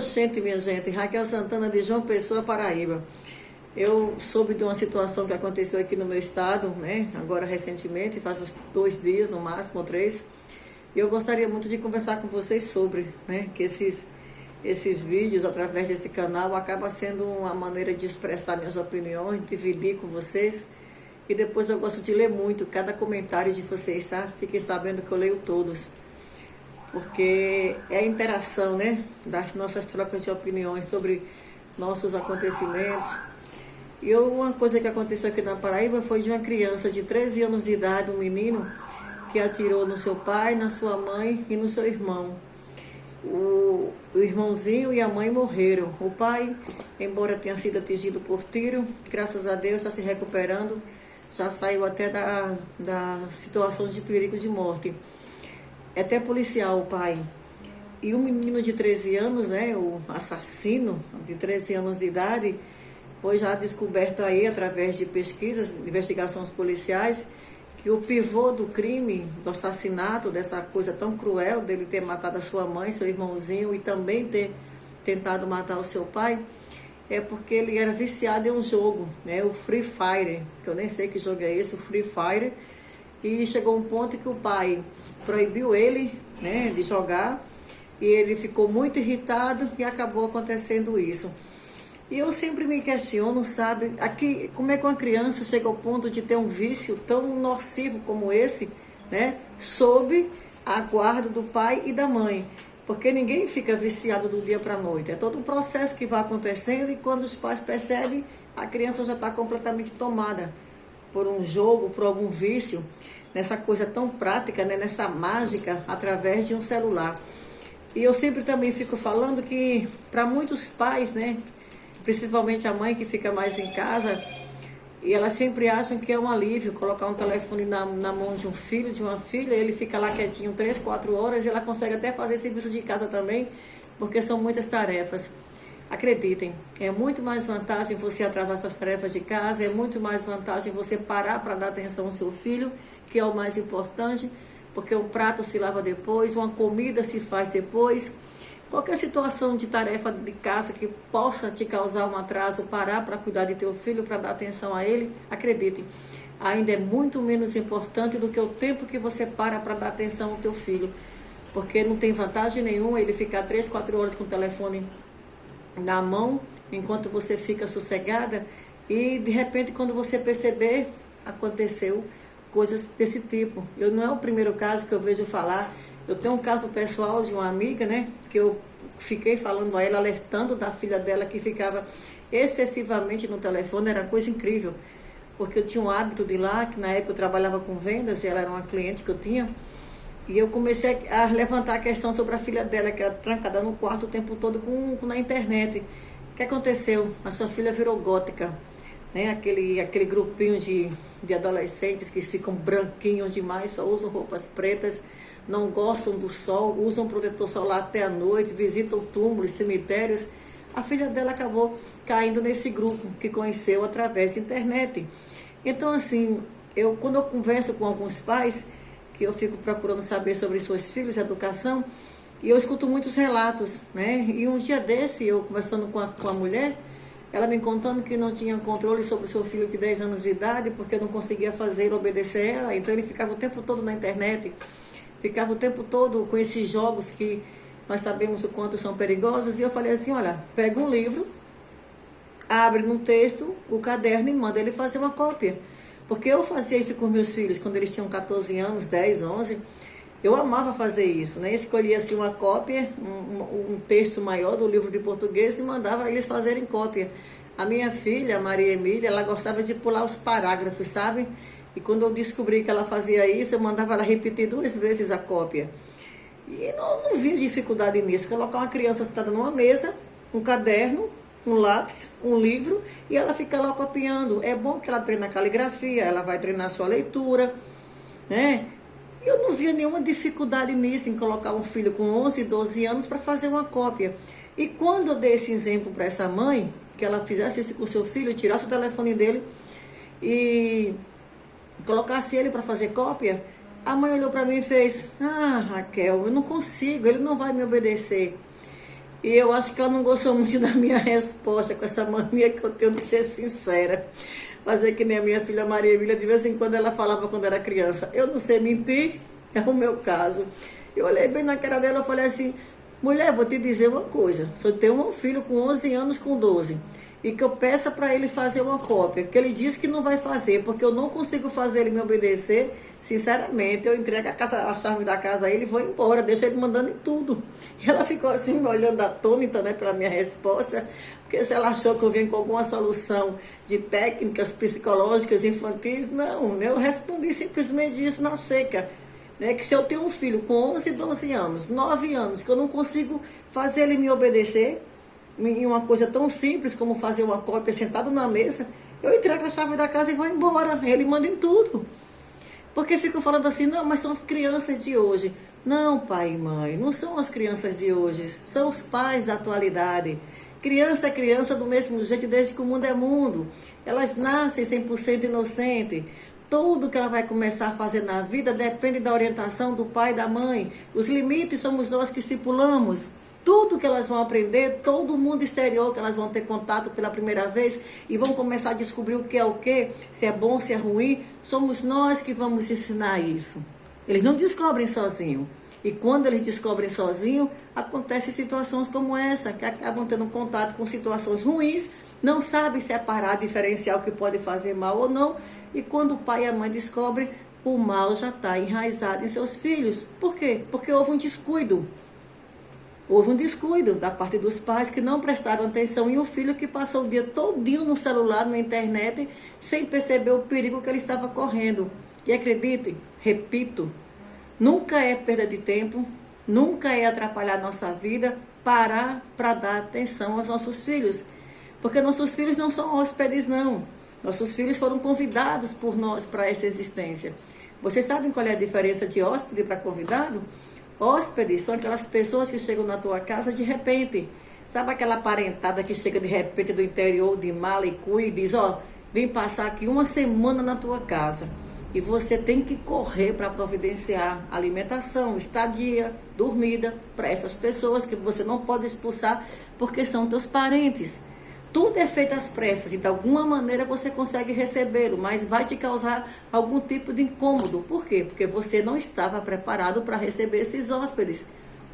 Oxente, minha gente, Raquel Santana de João Pessoa, Paraíba. Eu soube de uma situação que aconteceu aqui no meu estado, né? Agora recentemente, faz uns 2 dias, no máximo, ou 3. E eu gostaria muito de conversar com vocês sobre, né? Que esses vídeos, através desse canal, acaba sendo uma maneira de expressar minhas opiniões, dividir com vocês. E depois eu gosto de ler muito cada comentário de vocês, tá? Fiquem sabendo que eu leio todos. Porque é a interação, né, das nossas trocas de opiniões sobre nossos acontecimentos. E uma coisa que aconteceu aqui na Paraíba foi de uma criança de 13 anos de idade, um menino, que atirou no seu pai, na sua mãe e no seu irmão. O irmãozinho e a mãe morreram. O pai, embora tenha sido atingido por tiro, graças a Deus está se recuperando, já saiu até da situação de perigo de morte. É até policial o pai. E o menino de 13 anos, né, o assassino de 13 anos de idade, foi já descoberto aí, através de pesquisas, de investigações policiais, que o pivô do crime, do assassinato, dessa coisa tão cruel, dele ter matado a sua mãe, seu irmãozinho, e também ter tentado matar o seu pai, é porque ele era viciado em um jogo, né, o Free Fire, que eu nem sei que jogo é esse, o Free Fire. E chegou um ponto que o pai proibiu ele, né, de jogar, e ele ficou muito irritado e acabou acontecendo isso. E eu sempre me questiono, sabe, aqui, como é que uma criança chega ao ponto de ter um vício tão nocivo como esse, né, sob a guarda do pai e da mãe. Porque ninguém fica viciado do dia para a noite. É todo um processo que vai acontecendo e quando os pais percebem, a criança já está completamente tomada por um jogo, por algum vício, nessa coisa tão prática, né, nessa mágica, através de um celular. E eu sempre também fico falando que, para muitos pais, né, principalmente a mãe que fica mais em casa, e elas sempre acham que é um alívio colocar um telefone na mão de um filho, de uma filha, ele fica lá quietinho 3, 4 horas, e ela consegue até fazer serviço de casa também, porque são muitas tarefas. Acreditem, é muito mais vantagem você atrasar suas tarefas de casa, é muito mais vantagem você parar para dar atenção ao seu filho, que é o mais importante, porque um prato se lava depois, uma comida se faz depois. Qualquer situação de tarefa de casa que possa te causar um atraso, parar para cuidar de teu filho, para dar atenção a ele, acreditem, ainda é muito menos importante do que o tempo que você para dar atenção ao teu filho, porque não tem vantagem nenhuma ele ficar 3, 4 horas com o telefone na mão, enquanto você fica sossegada, e de repente quando você perceber, aconteceu coisas desse tipo. Não é o primeiro caso que eu vejo falar. Eu tenho um caso pessoal de uma amiga, né, que eu fiquei falando a ela, alertando da filha dela que ficava excessivamente no telefone. Era coisa incrível, porque eu tinha um hábito de ir lá, que na época eu trabalhava com vendas, e ela era uma cliente que eu tinha. E eu comecei a levantar a questão sobre a filha dela, que era trancada no quarto o tempo todo na internet. O que aconteceu? A sua filha virou gótica, né? Aquele grupinho de adolescentes que ficam branquinhos demais, só usam roupas pretas, não gostam do sol, usam protetor solar até a noite, visitam túmulos, cemitérios. A filha dela acabou caindo nesse grupo que conheceu através da internet. Então, assim, quando eu converso com alguns pais, que eu fico procurando saber sobre seus filhos, educação, e eu escuto muitos relatos, né? E um dia desse, eu conversando com a mulher, ela me contando que não tinha controle sobre o seu filho de 10 anos de idade, porque não conseguia fazer ele obedecer ela, então ele ficava o tempo todo na internet, ficava o tempo todo com esses jogos que nós sabemos o quanto são perigosos. E eu falei assim, olha, pega um livro, abre no texto o caderno e manda ele fazer uma cópia. Porque eu fazia isso com meus filhos quando eles tinham 14 anos, 10, 11. Eu amava fazer isso, né? Escolhia assim uma cópia, um texto maior do livro de português e mandava eles fazerem cópia. A minha filha, a Maria Emília, ela gostava de pular os parágrafos, sabe? E quando eu descobri que ela fazia isso, eu mandava ela repetir 2 vezes a cópia. E não vi dificuldade nisso. Colocar uma criança sentada numa mesa, um caderno, um lápis, um livro, e ela fica lá copiando. É bom que ela treine a caligrafia, ela vai treinar a sua leitura, né? E eu não via nenhuma dificuldade nisso, em colocar um filho com 11, 12 anos para fazer uma cópia. E quando eu dei esse exemplo para essa mãe, que ela fizesse isso com o seu filho, tirasse o telefone dele e colocasse ele para fazer cópia, a mãe olhou para mim e fez, Raquel, eu não consigo, ele não vai me obedecer. E eu acho que ela não gostou muito da minha resposta, com essa mania que eu tenho de ser sincera. Fazer que nem a minha filha Maria Emília, de vez em quando ela falava quando era criança, eu não sei mentir, é o meu caso. Eu olhei bem na cara dela e falei assim, mulher, vou te dizer uma coisa, se eu tenho um filho com 11 anos, com 12, e que eu peça para ele fazer uma cópia, que ele diz que não vai fazer, porque eu não consigo fazer ele me obedecer, sinceramente, eu entrego a chave da casa a ele e vou embora, deixo ele mandando em tudo. E ela ficou assim, me olhando atônita, né, pela minha resposta, porque se ela achou que eu vim com alguma solução de técnicas psicológicas infantis, não, né, eu respondi simplesmente isso na seca. Né, que se eu tenho um filho com 11, 12 anos, 9 anos, que eu não consigo fazer ele me obedecer, em uma coisa tão simples como fazer uma cópia sentado na mesa, eu entrego a chave da casa e vou embora. Ele manda em tudo. Porque ficam falando assim, não, mas são as crianças de hoje. Não, pai e mãe, não são as crianças de hoje, são os pais da atualidade. Criança é criança do mesmo jeito desde que o mundo é mundo. Elas nascem 100% inocente. Tudo que ela vai começar a fazer na vida depende da orientação do pai e da mãe. Os limites somos nós que estipulamos. Tudo que elas vão aprender, todo o mundo exterior que elas vão ter contato pela primeira vez e vão começar a descobrir o que, se é bom, se é ruim, somos nós que vamos ensinar isso. Eles não descobrem sozinhos. E quando eles descobrem sozinhos, acontecem situações como essa, que acabam tendo contato com situações ruins, não sabem separar, diferenciar o que pode fazer mal ou não, e quando o pai e a mãe descobrem, o mal já está enraizado em seus filhos. Por quê? Porque houve um descuido. Houve um descuido da parte dos pais que não prestaram atenção e o filho que passou o dia todinho no celular, na internet, sem perceber o perigo que ele estava correndo. E acreditem, repito, nunca é perda de tempo, nunca é atrapalhar nossa vida, parar para dar atenção aos nossos filhos. Porque nossos filhos não são hóspedes, não. Nossos filhos foram convidados por nós para essa existência. Vocês sabem qual é a diferença de hóspede para convidado? Hóspedes são aquelas pessoas que chegam na tua casa de repente. Sabe aquela parentada que chega de repente do interior de mala e cuia e diz, ó, vem passar aqui uma semana na tua casa. E você tem que correr para providenciar alimentação, estadia, dormida para essas pessoas que você não pode expulsar porque são teus parentes. Tudo é feito às pressas e de alguma maneira você consegue recebê-lo, mas vai te causar algum tipo de incômodo. Por quê? Porque você não estava preparado para receber esses hóspedes.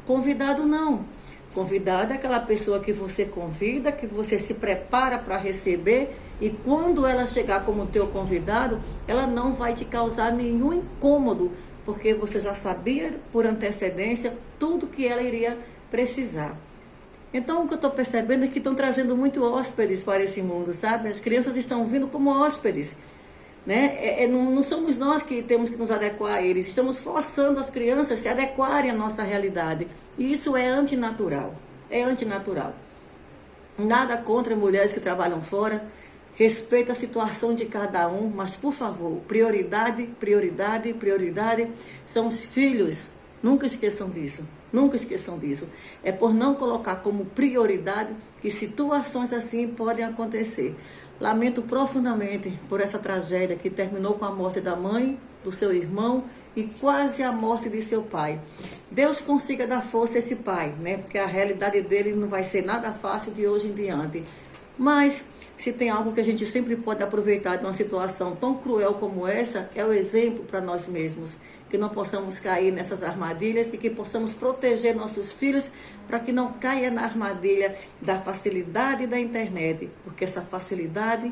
Convidado não. Convidado é aquela pessoa que você convida, que você se prepara para receber e quando ela chegar como teu convidado, ela não vai te causar nenhum incômodo, porque você já sabia por antecedência tudo que ela iria precisar. Então, o que eu estou percebendo é que estão trazendo muito hóspedes para esse mundo, sabe? As crianças estão vindo como hóspedes, né? Não somos nós que temos que nos adequar a eles, estamos forçando as crianças a se adequarem à nossa realidade. E isso é antinatural, é antinatural. Nada contra mulheres que trabalham fora, respeito a situação de cada um, mas, por favor, prioridade, prioridade, prioridade são os filhos. Nunca esqueçam disso. Nunca esqueçam disso. É por não colocar como prioridade que situações assim podem acontecer. Lamento profundamente por essa tragédia que terminou com a morte da mãe, do seu irmão e quase a morte de seu pai. Deus consiga dar força a esse pai, né? Porque a realidade dele não vai ser nada fácil de hoje em diante. Mas se tem algo que a gente sempre pode aproveitar de uma situação tão cruel como essa, é o exemplo para nós mesmos. Que não possamos cair nessas armadilhas e que possamos proteger nossos filhos para que não caia na armadilha da facilidade da internet, porque essa facilidade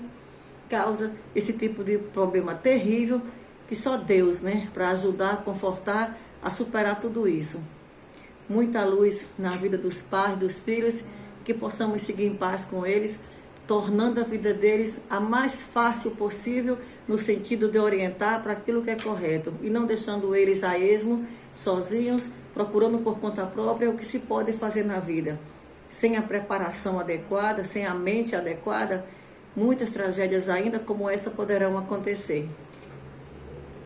causa esse tipo de problema terrível que só Deus, né, para ajudar, confortar, a superar tudo isso. Muita luz na vida dos pais, dos filhos, que possamos seguir em paz com eles, tornando a vida deles a mais fácil possível, no sentido de orientar para aquilo que é correto, e não deixando eles a esmo, sozinhos, procurando por conta própria o que se pode fazer na vida. Sem a preparação adequada, sem a mente adequada, muitas tragédias ainda como essa poderão acontecer.